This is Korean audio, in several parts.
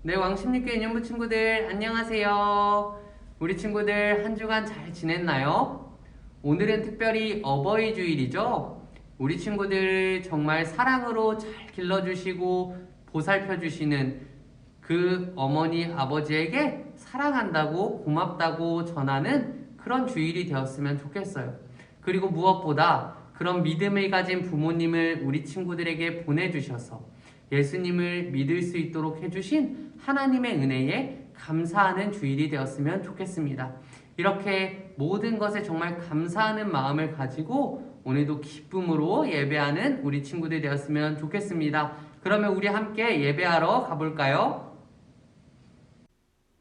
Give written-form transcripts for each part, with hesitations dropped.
네, 왕십리교회 연부 친구들 안녕하세요. 우리 친구들 한 주간 잘 지냈나요? 오늘은 특별히 어버이 주일이죠. 우리 친구들 정말 사랑으로 잘 길러주시고 보살펴주시는 그 어머니 아버지에게 사랑한다고 고맙다고 전하는 그런 주일이 되었으면 좋겠어요. 그리고 무엇보다 그런 믿음을 가진 부모님을 우리 친구들에게 보내주셔서 예수님을 믿을 수 있도록 해주신 하나님의 은혜에 감사하는 주일이 되었으면 좋겠습니다. 이렇게 모든 것에 정말 감사하는 마음을 가지고 오늘도 기쁨으로 예배하는 우리 친구들이 되었으면 좋겠습니다. 그러면 우리 함께 예배하러 가볼까요?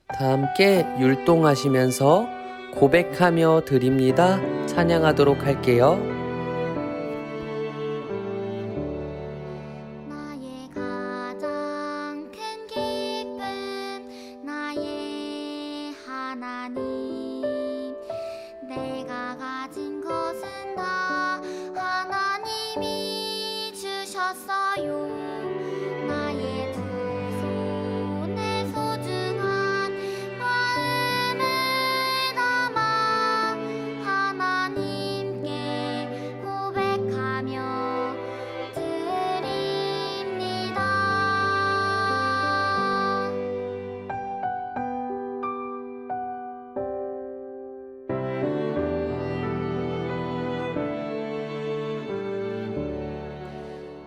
다 함께 율동하시면서 고백하며 드립니다. 찬양하도록 할게요. 내가 가진 것은 다 하나님이 주셨어요. 나의 두 손에 소중한 마음을 담아 하나님께 고백하며 드립니다.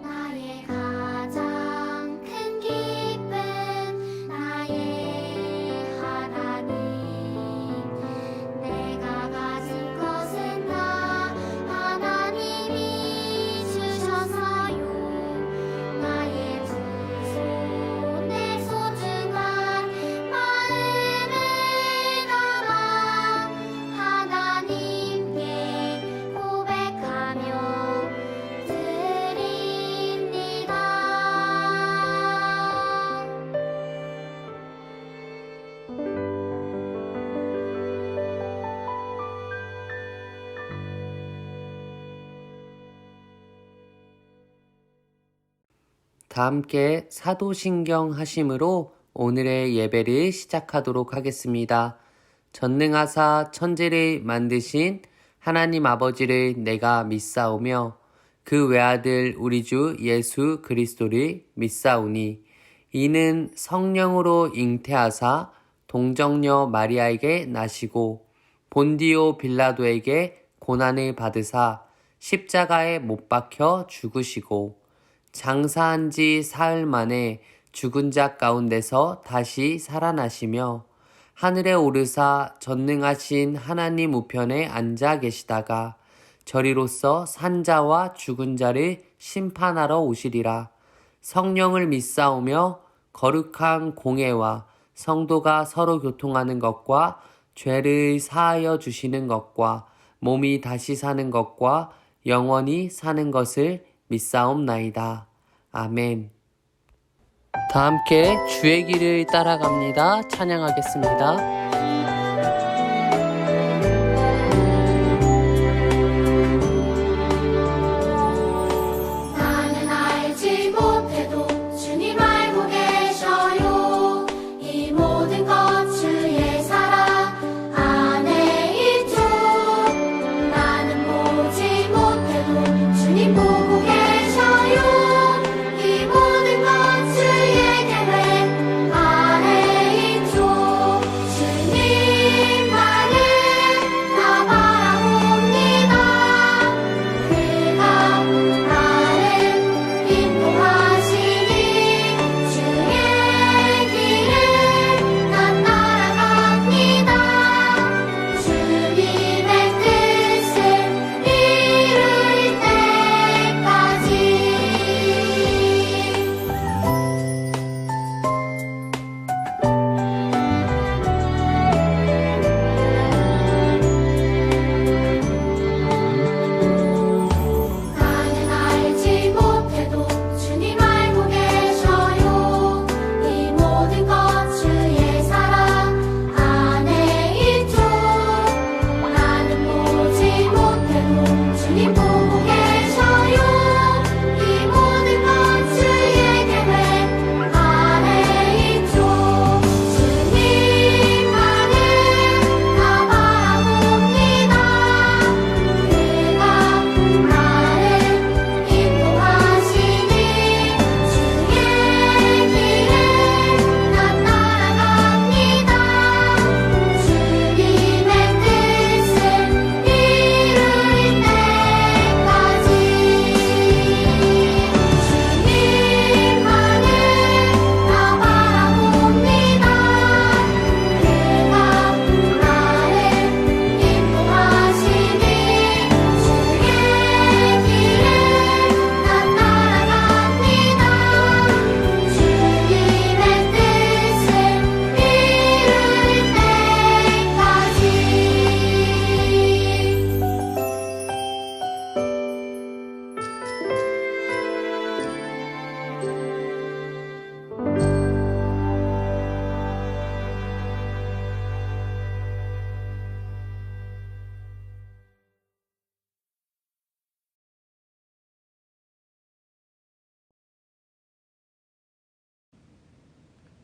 나의 가장 큰 기쁨 나의 하나님 내가 가진 것은 다 하나님이 주셔서요. 나의 두 손에 소중한 마음을 담아 하나님께 고백하며 드립니다. 다 함께 사도신경 하심으로 오늘의 예배를 시작하도록 하겠습니다. 전능하사 천지를 만드신 하나님 아버지를 내가 믿사오며 그 외아들 우리 주 예수 그리스도를 믿사오니 이는 성령으로 잉태하사 동정녀 마리아에게 나시고 본디오 빌라도에게 고난을 받으사 십자가에 못 박혀 죽으시고 장사한 지 사흘 만에 죽은 자 가운데서 다시 살아나시며 하늘에 오르사 전능하신 하나님 우편에 앉아 계시다가 저리로서 산자와 죽은 자를 심판하러 오시리라. 성령을 믿사오며 거룩한 공예와 성도가 서로 교통하는 것과 죄를 사하여 주시는 것과 몸이 다시 사는 것과 영원히 사는 것을 믿사옵나이다. 아멘. 다 함께 주의 길을 따라갑니다. 찬양하겠습니다. 나는 알지 못해도 주님 알고 계셔요. 이 모든 것 주의 사랑 안에 있죠. 나는 보지 못해도 주님 보고 계셔요. 이 모든 것 주의 계획 안에 있죠. 주님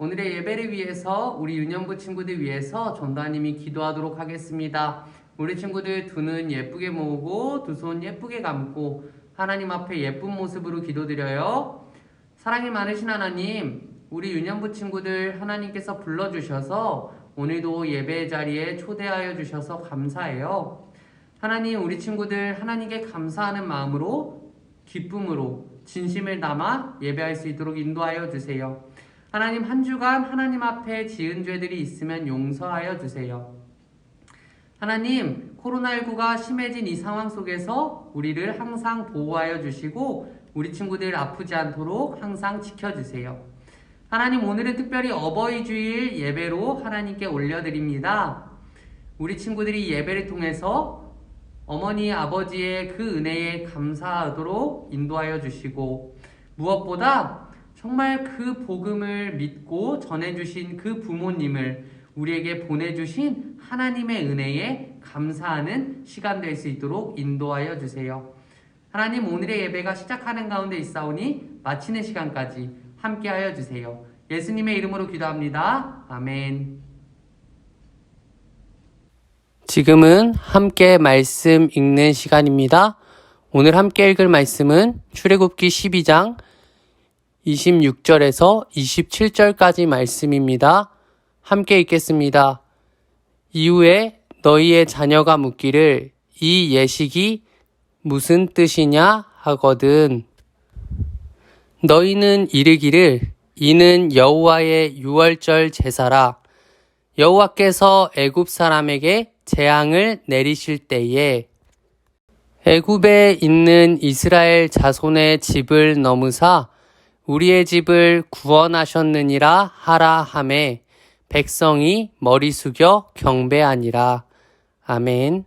오늘의 예배를 위해서 우리 유년부 친구들 위해서 전도사님이 기도하도록 하겠습니다. 우리 친구들 두 눈 예쁘게 모으고 두 손 예쁘게 감고 하나님 앞에 예쁜 모습으로 기도드려요. 사랑이 많으신 하나님, 우리 유년부 친구들 하나님께서 불러주셔서 오늘도 예배 자리에 초대하여 주셔서 감사해요. 하나님, 우리 친구들 하나님께 감사하는 마음으로 기쁨으로 진심을 담아 예배할 수 있도록 인도하여 주세요. 하나님, 한 주간 하나님 앞에 지은 죄들이 있으면 용서하여 주세요. 하나님, 코로나19가 심해진 이 상황 속에서 우리를 항상 보호하여 주시고 우리 친구들 아프지 않도록 항상 지켜주세요. 하나님, 오늘은 특별히 어버이 주일 예배로 하나님께 올려드립니다. 우리 친구들이 예배를 통해서 어머니, 아버지의 그 은혜에 감사하도록 인도하여 주시고 무엇보다 정말 그 복음을 믿고 전해주신 그 부모님을 우리에게 보내주신 하나님의 은혜에 감사하는 시간 될 수 있도록 인도하여 주세요. 하나님, 오늘의 예배가 시작하는 가운데 있사오니 마치는 시간까지 함께하여 주세요. 예수님의 이름으로 기도합니다. 아멘. 지금은 함께 말씀 읽는 시간입니다. 오늘 함께 읽을 말씀은 출애굽기 12장 26절에서 27절까지 말씀입니다. 함께 읽겠습니다. 이후에 너희의 자녀가 묻기를 이 예식이 무슨 뜻이냐 하거든. 너희는 이르기를 이는 여호와의 유월절 제사라. 여호와께서 애굽 사람에게 재앙을 내리실 때에 애굽에 있는 이스라엘 자손의 집을 넘으사 우리의 집을 구원하셨느니라 하라 하매 백성이 머리 숙여 경배하니라. 아멘.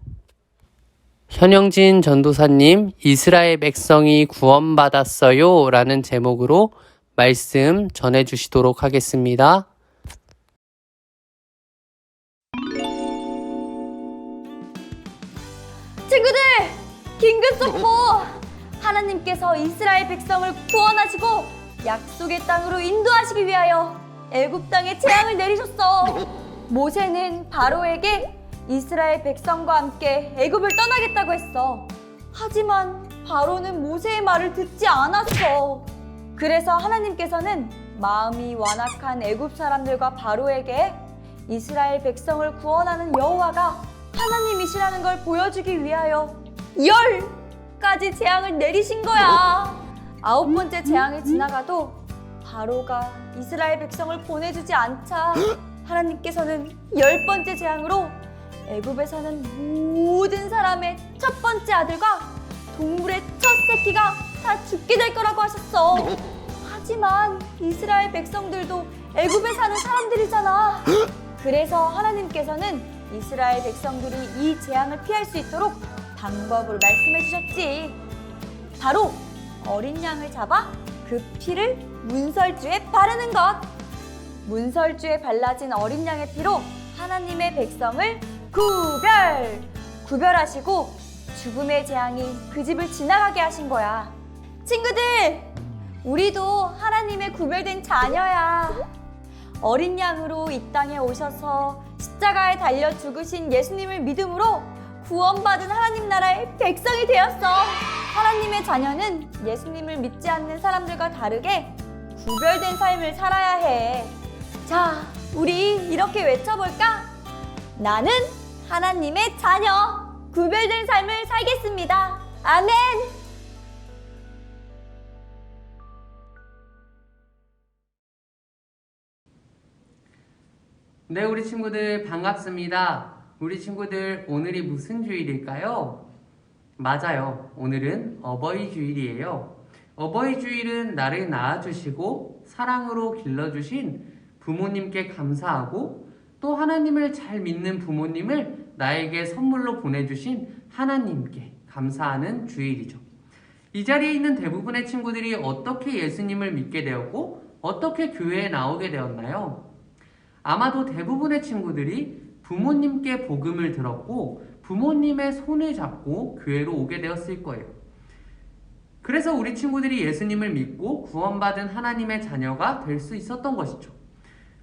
현영진 전도사님, 이스라엘 백성이 구원받았어요 라는 제목으로 말씀 전해주시도록 하겠습니다. 친구들, 긴급 속보! 하나님께서 이스라엘 백성을 구원하시고 약속의 땅으로 인도하시기 위하여 애굽 땅에 재앙을 내리셨어. 모세는 바로에게 이스라엘 백성과 함께 애굽을 떠나겠다고 했어. 하지만 바로는 모세의 말을 듣지 않았어. 그래서 하나님께서는 마음이 완악한 애굽 사람들과 바로에게 이스라엘 백성을 구원하는 여호와가 하나님이시라는 걸 보여주기 위하여 10가지 재앙을 내리신 거야. 9번째 재앙이 지나가도 바로가 이스라엘 백성을 보내주지 않자 하나님께서는 10번째 재앙으로 애굽에 사는 모든 사람의 첫 번째 아들과 동물의 첫 새끼가 다 죽게 될 거라고 하셨어. 하지만 이스라엘 백성들도 애굽에 사는 사람들이잖아. 그래서 하나님께서는 이스라엘 백성들이 이 재앙을 피할 수 있도록 방법을 말씀해 주셨지. 바로 어린 양을 잡아 그 피를 문설주에 바르는 것. 문설주에 발라진 어린 양의 피로 하나님의 백성을 구별하시고 죽음의 재앙이 그 집을 지나가게 하신 거야. 친구들, 우리도 하나님의 구별된 자녀야. 어린 양으로 이 땅에 오셔서 십자가에 달려 죽으신 예수님을 믿음으로 구원받은 하나님 나라의 백성이 되었어. 하나님의 자녀는 예수님을 믿지 않는 사람들과 다르게 구별된 삶을 살아야 해. 자, 우리 이렇게 외쳐볼까? 나는 하나님의 자녀, 구별된 삶을 살겠습니다. 아멘! 네, 우리 친구들 반갑습니다. 우리 친구들 오늘이 무슨 주일일까요? 맞아요. 오늘은 어버이 주일이에요. 어버이 주일은 나를 낳아주시고 사랑으로 길러주신 부모님께 감사하고 또 하나님을 잘 믿는 부모님을 나에게 선물로 보내주신 하나님께 감사하는 주일이죠. 이 자리에 있는 대부분의 친구들이 어떻게 예수님을 믿게 되었고 어떻게 교회에 나오게 되었나요? 아마도 대부분의 친구들이 부모님께 복음을 들었고 부모님의 손을 잡고 교회로 오게 되었을 거예요. 그래서 우리 친구들이 예수님을 믿고 구원받은 하나님의 자녀가 될 수 있었던 것이죠.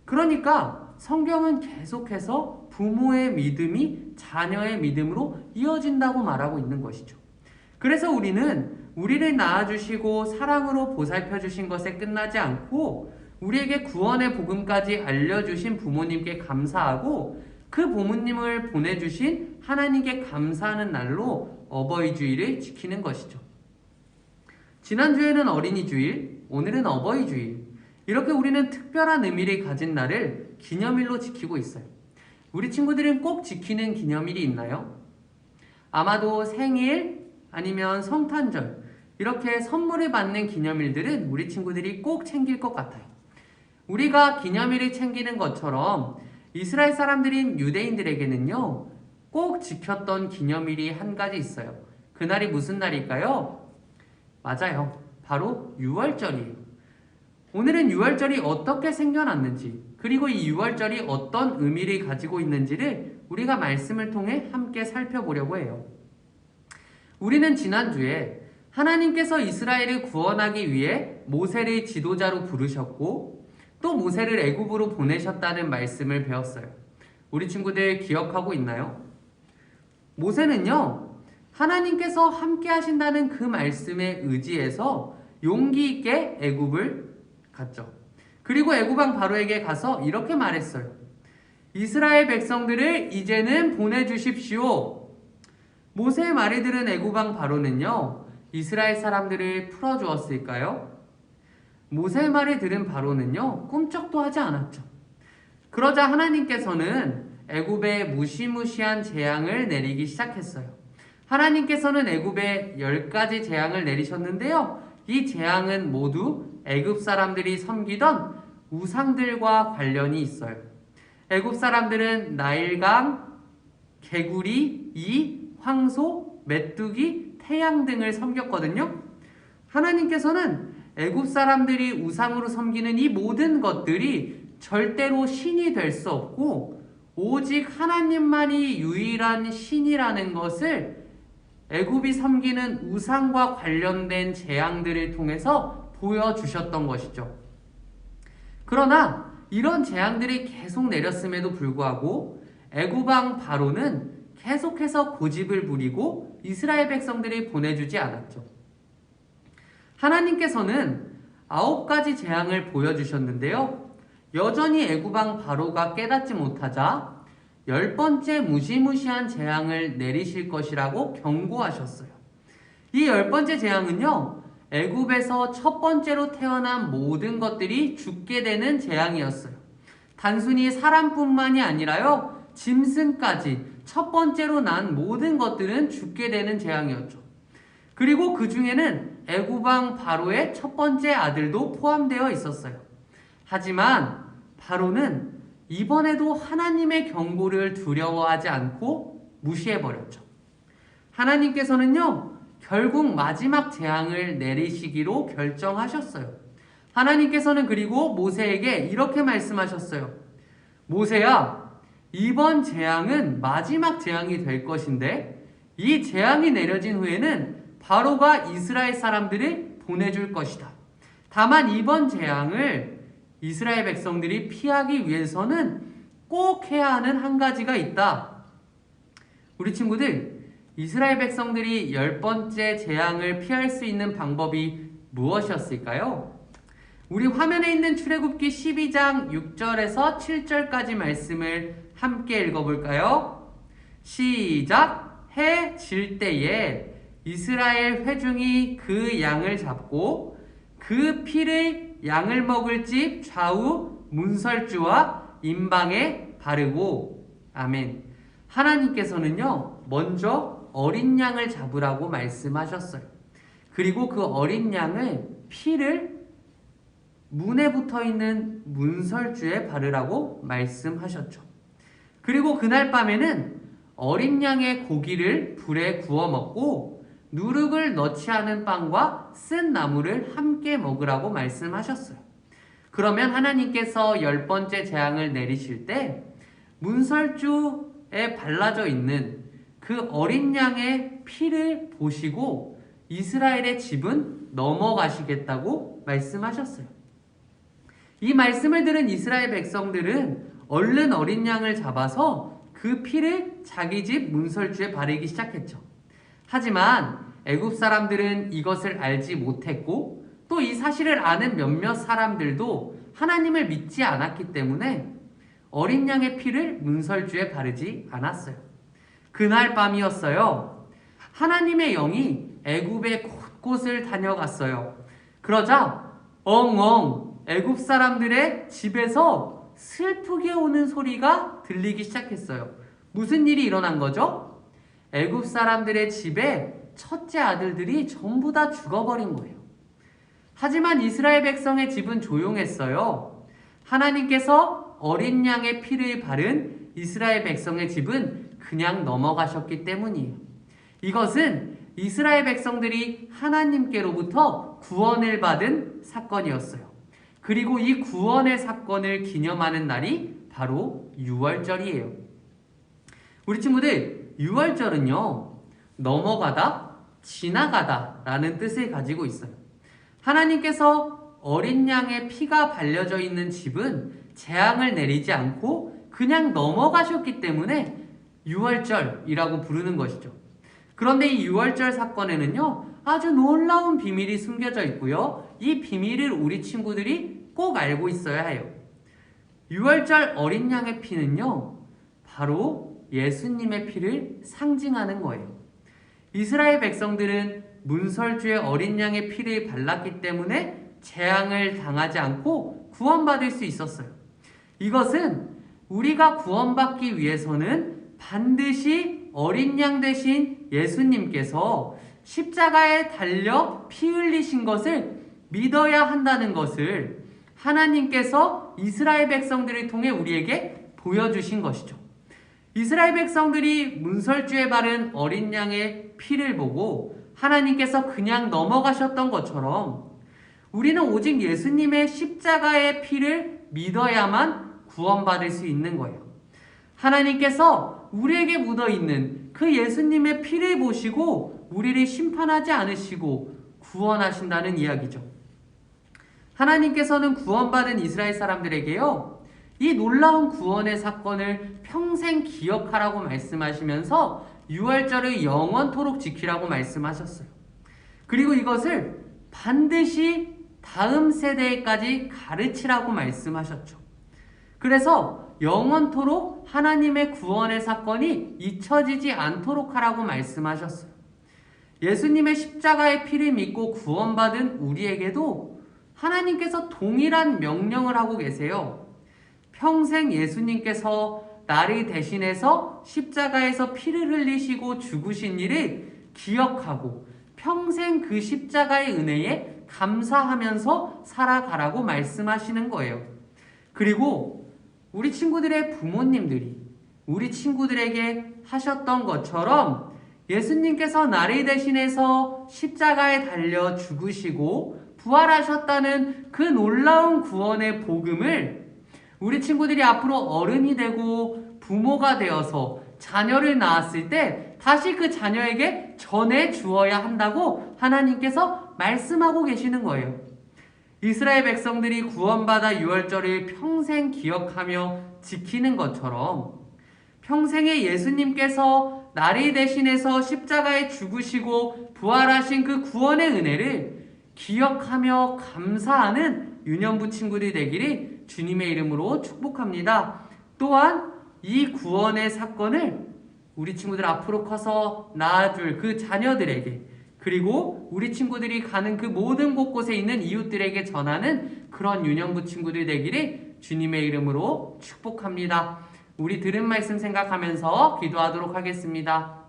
그러니까 성경은 계속해서 부모의 믿음이 자녀의 믿음으로 이어진다고 말하고 있는 것이죠. 그래서 우리는 우리를 낳아주시고 사랑으로 보살펴 주신 것에 끝나지 않고 우리에게 구원의 복음까지 알려주신 부모님께 감사하고 그 부모님을 보내주신 하나님께 감사하는 날로 어버이 주일을 지키는 것이죠. 지난주에는 어린이 주일, 오늘은 어버이 주일. 이렇게 우리는 특별한 의미를 가진 날을 기념일로 지키고 있어요. 우리 친구들은 꼭 지키는 기념일이 있나요? 아마도 생일 아니면 성탄절 이렇게 선물을 받는 기념일들은 우리 친구들이 꼭 챙길 것 같아요. 우리가 기념일을 챙기는 것처럼 이스라엘 사람들인 유대인들에게는요, 꼭 지켰던 기념일이 한 가지 있어요. 그날이 무슨 날일까요? 맞아요. 바로 유월절이에요. 오늘은 유월절이 어떻게 생겨났는지, 그리고 이 유월절이 어떤 의미를 가지고 있는지를 우리가 말씀을 통해 함께 살펴보려고 해요. 우리는 지난주에 하나님께서 이스라엘을 구원하기 위해 모세를 지도자로 부르셨고 또 모세를 애굽으로 보내셨다는 말씀을 배웠어요. 우리 친구들 기억하고 있나요? 모세는요, 하나님께서 함께 하신다는 그 말씀에 의지해서 용기 있게 애굽을 갔죠. 그리고 애굽왕 바로에게 가서 이렇게 말했어요. 이스라엘 백성들을 이제는 보내주십시오. 모세의 말을 들은 애굽왕 바로는요, 이스라엘 사람들을 풀어주었을까요? 모세의 말을 들은 바로는요, 꿈쩍도 하지 않았죠. 그러자 하나님께서는 애굽에 무시무시한 재앙을 내리기 시작했어요. 하나님께서는 애굽에 10가지 재앙을 내리셨는데요. 이 재앙은 모두 애굽 사람들이 섬기던 우상들과 관련이 있어요. 애굽 사람들은 나일강, 개구리, 이, 황소, 메뚜기, 태양 등을 섬겼거든요. 하나님께서는 애굽 사람들이 우상으로 섬기는 이 모든 것들이 절대로 신이 될 수 없고 오직 하나님만이 유일한 신이라는 것을 애굽이 섬기는 우상과 관련된 재앙들을 통해서 보여주셨던 것이죠. 그러나 이런 재앙들이 계속 내렸음에도 불구하고 애굽왕 바로는 계속해서 고집을 부리고 이스라엘 백성들을 보내주지 않았죠. 하나님께서는 9가지 재앙을 보여주셨는데요. 여전히 애굽왕 바로가 깨닫지 못하자 10번째 무시무시한 재앙을 내리실 것이라고 경고하셨어요. 이 10번째 재앙은요, 애굽에서 첫 번째로 태어난 모든 것들이 죽게 되는 재앙이었어요. 단순히 사람뿐만이 아니라요, 짐승까지 첫 번째로 난 모든 것들은 죽게 되는 재앙이었죠. 그리고 그 중에는 애굽왕 바로의 첫 번째 아들도 포함되어 있었어요. 하지만 바로는 이번에도 하나님의 경고를 두려워하지 않고 무시해버렸죠. 하나님께서는요, 결국 마지막 재앙을 내리시기로 결정하셨어요. 하나님께서는 그리고 모세에게 이렇게 말씀하셨어요. 모세야, 이번 재앙은 마지막 재앙이 될 것인데 이 재앙이 내려진 후에는 바로가 이스라엘 사람들을 보내줄 것이다. 다만 이번 재앙을 이스라엘 백성들이 피하기 위해서는 꼭 해야 하는 한 가지가 있다. 우리 친구들, 이스라엘 백성들이 10번째 재앙을 피할 수 있는 방법이 무엇이었을까요? 우리 화면에 있는 출애굽기 12장 6절에서 7절까지 말씀을 함께 읽어볼까요? 시작! 해 질 때에 이스라엘 회중이 그 양을 잡고 그 피를 양을 먹을 집 좌우 문설주와 임방에 바르고. 아멘. 하나님께서는요, 먼저 어린 양을 잡으라고 말씀하셨어요. 그리고 그 어린 양을 피를 문에 붙어있는 문설주에 바르라고 말씀하셨죠. 그리고 그날 밤에는 어린 양의 고기를 불에 구워 먹고 누룩을 넣지 않은 빵과 쓴 나물을 함께 먹으라고 말씀하셨어요. 그러면 하나님께서 10번째 재앙을 내리실 때 문설주에 발라져 있는 그 어린 양의 피를 보시고 이스라엘의 집은 넘어가시겠다고 말씀하셨어요. 이 말씀을 들은 이스라엘 백성들은 얼른 어린 양을 잡아서 그 피를 자기 집 문설주에 바르기 시작했죠. 하지만 애굽 사람들은 이것을 알지 못했고 또 이 사실을 아는 몇몇 사람들도 하나님을 믿지 않았기 때문에 어린 양의 피를 문설주에 바르지 않았어요. 그날 밤이었어요. 하나님의 영이 애굽의 곳곳을 다녀갔어요. 그러자 엉엉 애굽 사람들의 집에서 슬프게 우는 소리가 들리기 시작했어요. 무슨 일이 일어난 거죠? 애굽 사람들의 집에 첫째 아들들이 전부 다 죽어버린 거예요. 하지만 이스라엘 백성의 집은 조용했어요. 하나님께서 어린 양의 피를 바른 이스라엘 백성의 집은 그냥 넘어가셨기 때문이에요. 이것은 이스라엘 백성들이 하나님께로부터 구원을 받은 사건이었어요. 그리고 이 구원의 사건을 기념하는 날이 바로 유월절이에요. 우리 친구들, 유월절은요, 넘어가다, 지나가다 라는 뜻을 가지고 있어요. 하나님께서 어린 양의 피가 발려져 있는 집은 재앙을 내리지 않고 그냥 넘어가셨기 때문에 유월절이라고 부르는 것이죠. 그런데 이 유월절 사건에는요, 아주 놀라운 비밀이 숨겨져 있고요. 이 비밀을 우리 친구들이 꼭 알고 있어야 해요. 유월절 어린 양의 피는요, 바로 예수님의 피를 상징하는 거예요. 이스라엘 백성들은 문설주에 어린 양의 피를 발랐기 때문에 재앙을 당하지 않고 구원받을 수 있었어요. 이것은 우리가 구원받기 위해서는 반드시 어린 양 대신 예수님께서 십자가에 달려 피 흘리신 것을 믿어야 한다는 것을 하나님께서 이스라엘 백성들을 통해 우리에게 보여주신 것이죠. 이스라엘 백성들이 문설주에 바른 어린 양의 피를 보고 하나님께서 그냥 넘어가셨던 것처럼 우리는 오직 예수님의 십자가의 피를 믿어야만 구원받을 수 있는 거예요. 하나님께서 우리에게 묻어있는 그 예수님의 피를 보시고 우리를 심판하지 않으시고 구원하신다는 이야기죠. 하나님께서는 구원받은 이스라엘 사람들에게요, 이 놀라운 구원의 사건을 평생 기억하라고 말씀하시면서 유월절을 영원토록 지키라고 말씀하셨어요. 그리고 이것을 반드시 다음 세대까지 가르치라고 말씀하셨죠. 그래서 영원토록 하나님의 구원의 사건이 잊혀지지 않도록 하라고 말씀하셨어요. 예수님의 십자가의 피를 믿고 구원받은 우리에게도 하나님께서 동일한 명령을 하고 계세요. 평생 예수님께서 나를 대신해서 십자가에서 피를 흘리시고 죽으신 일을 기억하고 평생 그 십자가의 은혜에 감사하면서 살아가라고 말씀하시는 거예요. 그리고 우리 친구들의 부모님들이 우리 친구들에게 하셨던 것처럼 예수님께서 나를 대신해서 십자가에 달려 죽으시고 부활하셨다는 그 놀라운 구원의 복음을 우리 친구들이 앞으로 어른이 되고 부모가 되어서 자녀를 낳았을 때 다시 그 자녀에게 전해 주어야 한다고 하나님께서 말씀하고 계시는 거예요. 이스라엘 백성들이 구원받아 유월절을 평생 기억하며 지키는 것처럼 평생에 예수님께서 나를 대신해서 십자가에 죽으시고 부활하신 그 구원의 은혜를 기억하며 감사하는 유년부 친구들이 되기를 주님의 이름으로 축복합니다. 또한 이 구원의 사건을 우리 친구들 앞으로 커서 낳아줄 그 자녀들에게 그리고 우리 친구들이 가는 그 모든 곳곳에 있는 이웃들에게 전하는 그런 유년부 친구들 되기를 주님의 이름으로 축복합니다. 우리 들은 말씀 생각하면서 기도하도록 하겠습니다.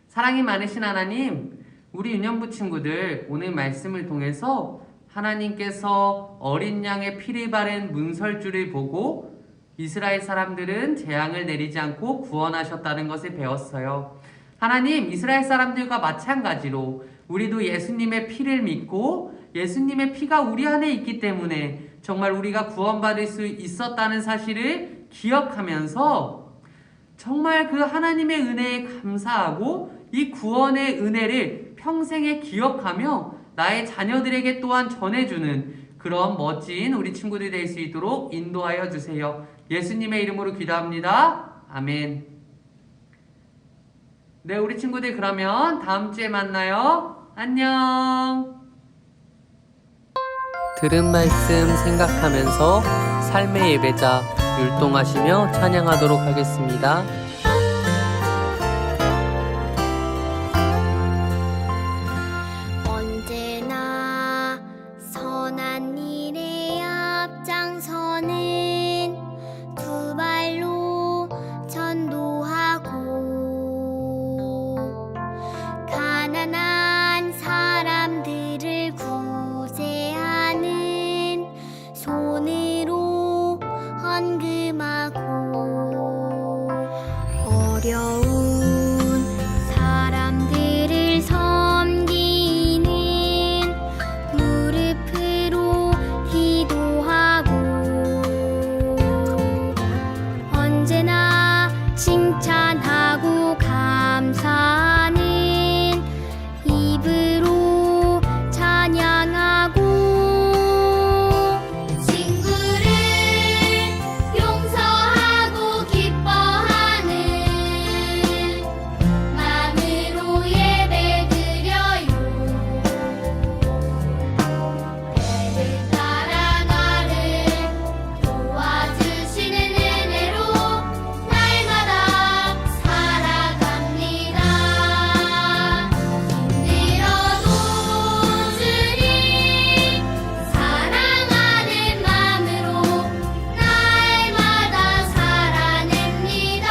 사랑이 많으신 하나님, 우리 유년부 친구들 오늘 말씀을 통해서 하나님께서 어린 양의 피를 바른 문설주를 보고 이스라엘 사람들은 재앙을 내리지 않고 구원하셨다는 것을 배웠어요. 하나님, 이스라엘 사람들과 마찬가지로 우리도 예수님의 피를 믿고 예수님의 피가 우리 안에 있기 때문에 정말 우리가 구원받을 수 있었다는 사실을 기억하면서 정말 그 하나님의 은혜에 감사하고 이 구원의 은혜를 평생에 기억하며 나의 자녀들에게 또한 전해주는 그런 멋진 우리 친구들이 될 수 있도록 인도하여 주세요. 예수님의 이름으로 기도합니다. 아멘. 네, 우리 친구들 그러면 다음 주에 만나요. 안녕. 들은 말씀 생각하면서 삶의 예배자 율동하시며 찬양하도록 하겠습니다. 언제나 선한 일에 앞장서는 두 발로 전도하고 가난한 사람들을 구제하는 손으로 헌금하고 어려운 사람들을 섬기는 무릎으로 기도하고 언제나 칭찬하고 감사하는 입으로 찬양하고 친구를 용서하고 기뻐하는 마음으로 예배드려요. 배를 따라 나를 도와주시는 은혜로 날마다 살아갑니다. 힘들어도 주님 사랑하는 마음으로 날마다 살아냅니다.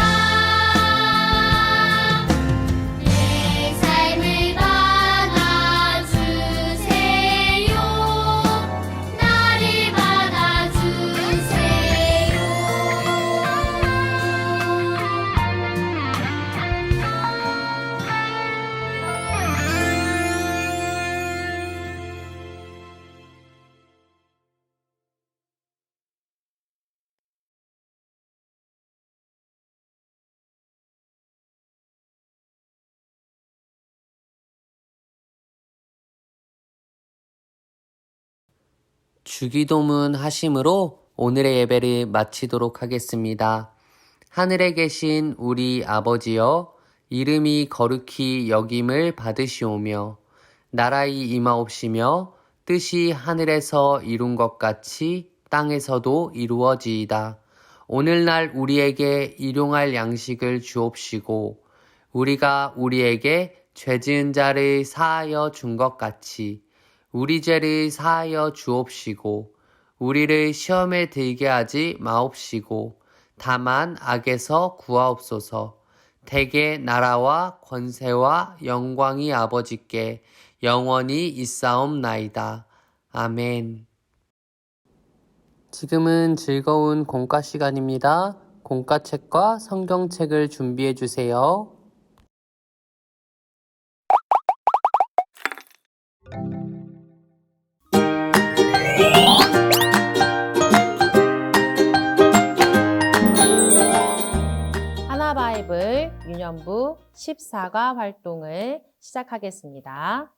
내 삶을 받아주세요. 나를 받아주세요. 주기도문 하심으로 오늘의 예배를 마치도록 하겠습니다. 하늘에 계신 우리 아버지여, 이름이 거룩히 여김을 받으시오며 나라의 임하옵시며 뜻이 하늘에서 이룬 것 같이 땅에서도 이루어지이다. 오늘날 우리에게 일용할 양식을 주옵시고 우리가 우리에게 죄 지은 자를 사하여 준 것 같이 우리 죄를 사하여 주옵시고 우리를 시험에 들게 하지 마옵시고 다만 악에서 구하옵소서. 대개 나라와 권세와 영광이 아버지께 영원히 있사옵나이다. 아멘. 지금은 즐거운 공과 시간입니다. 공과책과 성경책을 준비해 주세요. 하나바이블 유년부 14과 활동을 시작하겠습니다.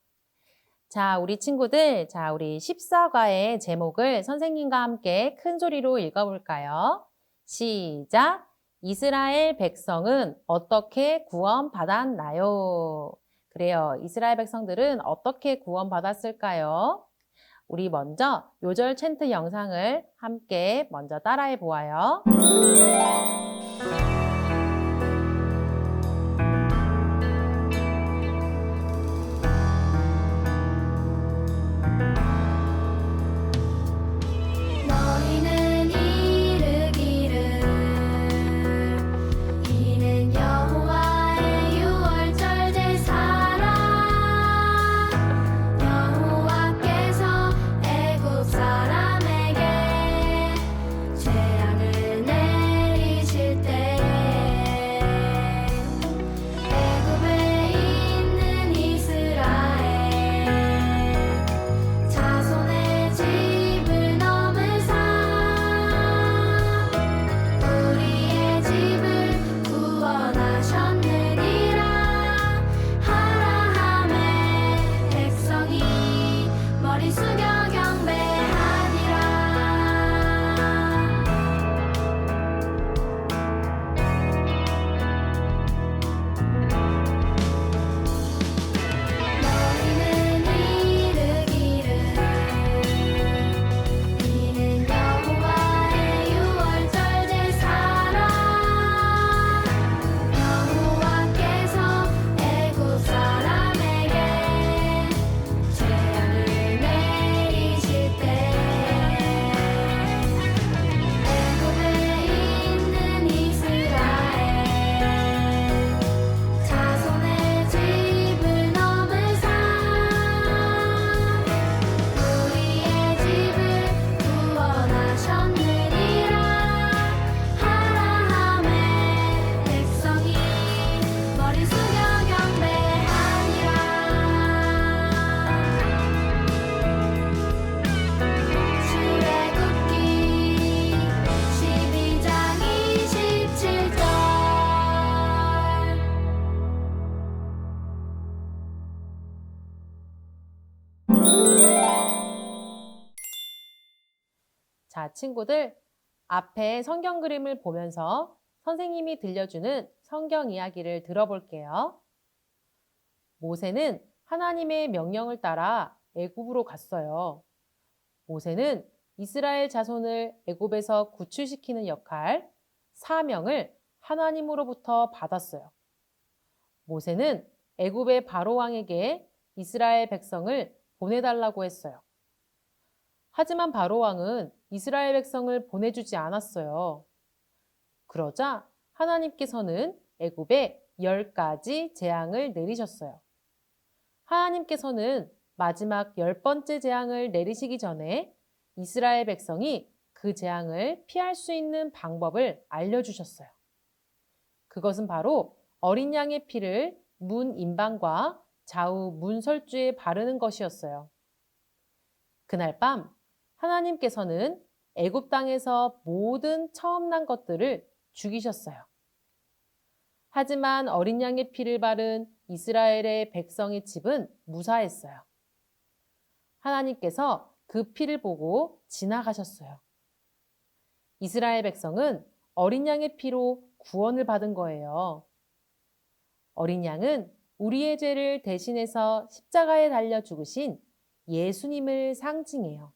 자, 우리 친구들, 우리 14과의 제목을 선생님과 함께 큰 소리로 읽어볼까요? 시작! 이스라엘 백성은 어떻게 구원받았나요? 그래요. 이스라엘 백성들은 어떻게 구원받았을까요? 우리 먼저 요절 챈트 영상을 함께 먼저 따라해 보아요. 너희는 이르기를 이는 여호와의 유월절 제사라. 여호와께서 애굽 사람에게 재앙을 내리실 때에 자, 친구들, 앞에 성경 그림을 보면서 선생님이 들려주는 성경 이야기를 들어볼게요. 모세는 하나님의 명령을 따라 애굽으로 갔어요. 모세는 이스라엘 자손을 애굽에서 구출시키는 역할, 사명을 하나님으로부터 받았어요. 모세는 애굽의 바로 왕에게 이스라엘 백성을 보내달라고 했어요. 하지만 바로 왕은 이스라엘 백성을 보내주지 않았어요. 그러자 하나님께서는 애굽에 10가지 재앙을 내리셨어요. 하나님께서는 마지막 10번째 재앙을 내리시기 전에 이스라엘 백성이 그 재앙을 피할 수 있는 방법을 알려주셨어요. 그것은 바로 어린 양의 피를 문 인방과 좌우 문설주에 바르는 것이었어요. 그날 밤 하나님께서는 애굽 땅에서 모든 처음 난 것들을 죽이셨어요. 하지만 어린 양의 피를 바른 이스라엘의 백성의 집은 무사했어요. 하나님께서 그 피를 보고 지나가셨어요. 이스라엘 백성은 어린 양의 피로 구원을 받은 거예요. 어린 양은 우리의 죄를 대신해서 십자가에 달려 죽으신 예수님을 상징해요.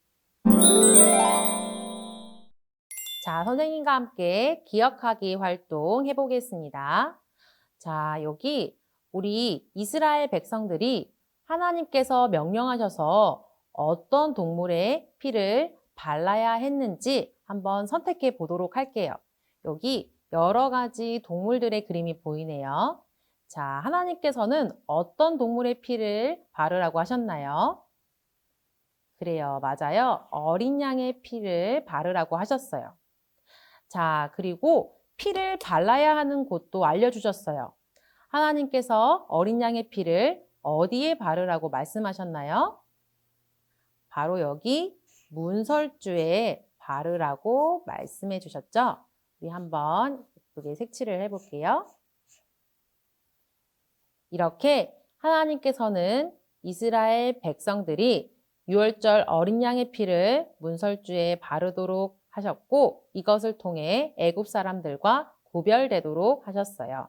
자, 선생님과 함께 기억하기 활동 해보겠습니다. 자, 여기 우리 이스라엘 백성들이 하나님께서 명령하셔서 어떤 동물의 피를 발라야 했는지 한번 선택해 보도록 할게요. 여기 여러 가지 동물들의 그림이 보이네요. 자, 하나님께서는 어떤 동물의 피를 바르라고 하셨나요? 그래요, 맞아요. 어린 양의 피를 바르라고 하셨어요. 자, 그리고 피를 발라야 하는 곳도 알려주셨어요. 하나님께서 어린 양의 피를 어디에 바르라고 말씀하셨나요? 바로 여기 문설주에 바르라고 말씀해 주셨죠? 우리 한번 예쁘게 색칠을 해볼게요. 이렇게 하나님께서는 이스라엘 백성들이 유월절 어린 양의 피를 문설주에 바르도록 하셨고 이것을 통해 애굽 사람들과 구별되도록 하셨어요.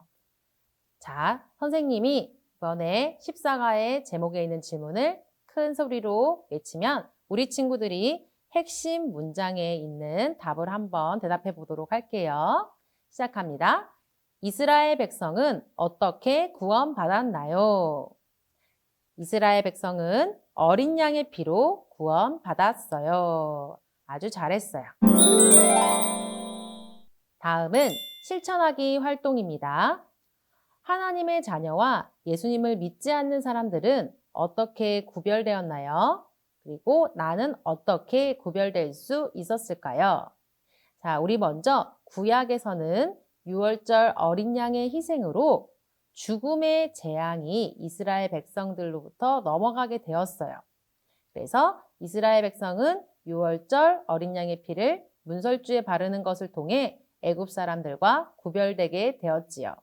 자, 선생님이 이번에 14가의 제목에 있는 질문을 큰 소리로 외치면 우리 친구들이 핵심 문장에 있는 답을 한번 대답해 보도록 할게요. 시작합니다. 이스라엘 백성은 어떻게 구원받았나요? 이스라엘 백성은 어린 양의 피로 구원받았어요. 아주 잘했어요. 다음은 실천하기 활동입니다. 하나님의 자녀와 예수님을 믿지 않는 사람들은 어떻게 구별되었나요? 그리고 나는 어떻게 구별될 수 있었을까요? 자, 우리 먼저 구약에서는 유월절 어린 양의 희생으로 죽음의 재앙이 이스라엘 백성들로부터 넘어가게 되었어요. 그래서 이스라엘 백성은 유월절 어린 양의 피를 문설주에 바르는 것을 통해 애굽 사람들과 구별되게 되었지요.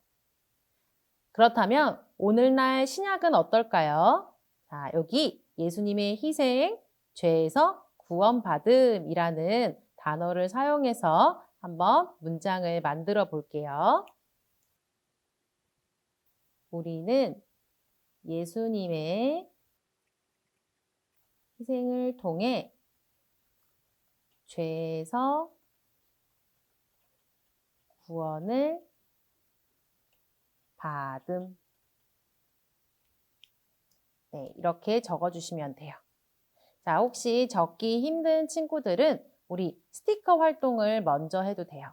그렇다면 오늘날 신약은 어떨까요? 자, 여기 예수님의 희생, 죄에서 구원받음이라는 단어를 사용해서 한번 문장을 만들어 볼게요. 우리는 예수님의 희생을 통해 죄에서 구원을 받음. 네, 이렇게 적어주시면 돼요. 자, 혹시 적기 힘든 친구들은 우리 스티커 활동을 먼저 해도 돼요.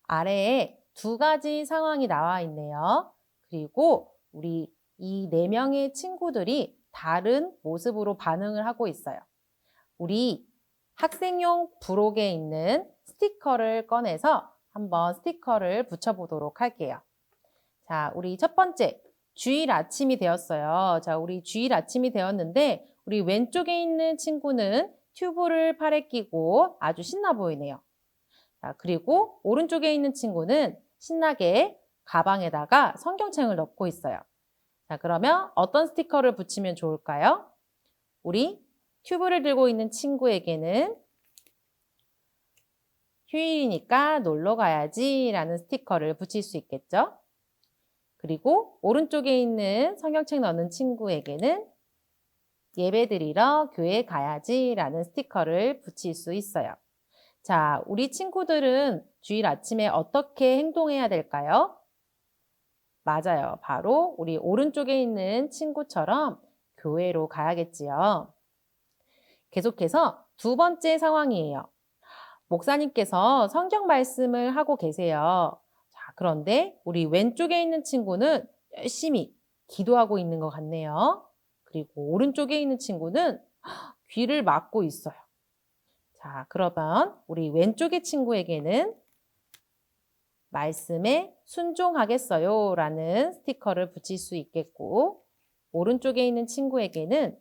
아래에 2가지 상황이 나와 있네요. 그리고 우리 이 4명의 친구들이 다른 모습으로 반응을 하고 있어요. 우리 학생용 부록에 있는 스티커를 꺼내서 한번 스티커를 붙여보도록 할게요. 자, 우리 첫 번째, 주일 아침이 되었어요. 자, 우리 주일 아침이 되었는데 우리 왼쪽에 있는 친구는 튜브를 팔에 끼고 아주 신나 보이네요. 자, 그리고 오른쪽에 있는 친구는 신나게 가방에다가 성경책을 넣고 있어요. 자, 그러면 어떤 스티커를 붙이면 좋을까요? 우리 튜브를 들고 있는 친구에게는 휴일이니까 놀러 가야지 라는 스티커를 붙일 수 있겠죠? 그리고 오른쪽에 있는 성경책 넣는 친구에게는 예배드리러 교회 가야지 라는 스티커를 붙일 수 있어요. 자, 우리 친구들은 주일 아침에 어떻게 행동해야 될까요? 맞아요. 바로 우리 오른쪽에 있는 친구처럼 교회로 가야겠지요. 계속해서 두 번째 상황이에요. 목사님께서 성경 말씀을 하고 계세요. 자, 그런데 우리 왼쪽에 있는 친구는 열심히 기도하고 있는 것 같네요. 그리고 오른쪽에 있는 친구는 귀를 막고 있어요. 자, 그러면 우리 왼쪽의 친구에게는 말씀에 순종하겠어요 라는 스티커를 붙일 수 있겠고, 오른쪽에 있는 친구에게는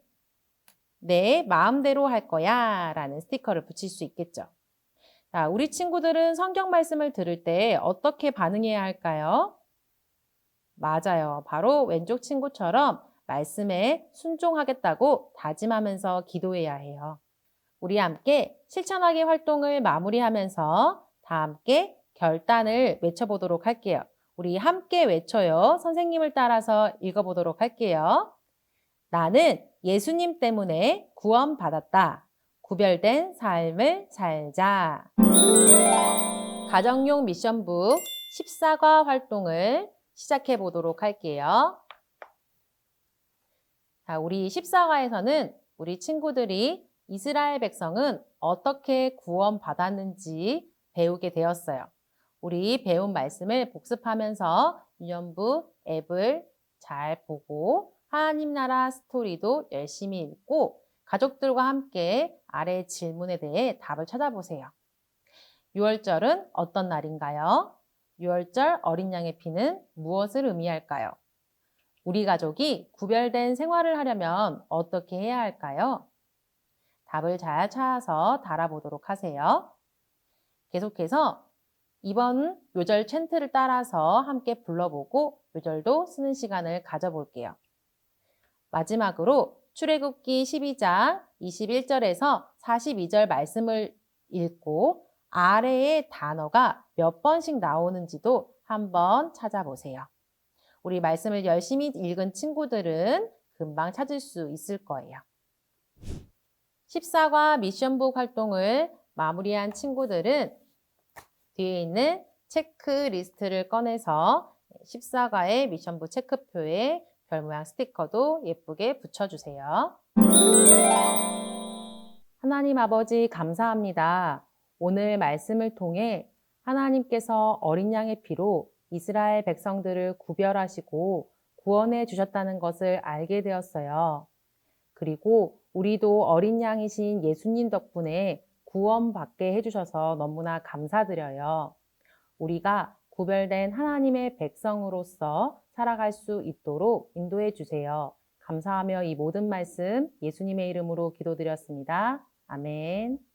내 마음대로 할 거야 라는 스티커를 붙일 수 있겠죠. 자, 우리 친구들은 성경 말씀을 들을 때 어떻게 반응해야 할까요? 맞아요. 바로 왼쪽 친구처럼 말씀에 순종하겠다고 다짐하면서 기도해야 해요. 우리 함께 실천하기 활동을 마무리하면서 다 함께 결단을 외쳐보도록 할게요. 우리 함께 외쳐요. 선생님을 따라서 읽어보도록 할게요. 나는 예수님 때문에 구원받았다. 구별된 삶을 살자. 가정용 미션북 14과 활동을 시작해 보도록 할게요. 자, 우리 14과에서는 우리 친구들이 이스라엘 백성은 어떻게 구원받았는지 배우게 되었어요. 우리 배운 말씀을 복습하면서 유년부 앱을 잘 보고 하나님 나라 스토리도 열심히 읽고 가족들과 함께 아래 질문에 대해 답을 찾아보세요. 6월절은 어떤 날인가요? 6월절 어린 양의 피는 무엇을 의미할까요? 우리 가족이 구별된 생활을 하려면 어떻게 해야 할까요? 답을 잘 찾아서 달아보도록 하세요. 계속해서 이번 요절 챈트를 따라서 함께 불러보고 요절도 쓰는 시간을 가져볼게요. 마지막으로 출애굽기 12장 21절에서 42절 말씀을 읽고 아래의 단어가 몇 번씩 나오는지도 한번 찾아보세요. 우리 말씀을 열심히 읽은 친구들은 금방 찾을 수 있을 거예요. 14과 미션북 활동을 마무리한 친구들은 뒤에 있는 체크리스트를 꺼내서 14과의 미션북 체크표에 별 모양 스티커도 예쁘게 붙여주세요. 하나님 아버지 감사합니다. 오늘 말씀을 통해 하나님께서 어린 양의 피로 이스라엘 백성들을 구별하시고 구원해 주셨다는 것을 알게 되었어요. 그리고 우리도 어린 양이신 예수님 덕분에 구원받게 해주셔서 너무나 감사드려요. 우리가 구별된 하나님의 백성으로서 살아갈 수 있도록 인도해 주세요. 감사하며 이 모든 말씀 예수님의 이름으로 기도드렸습니다. 아멘.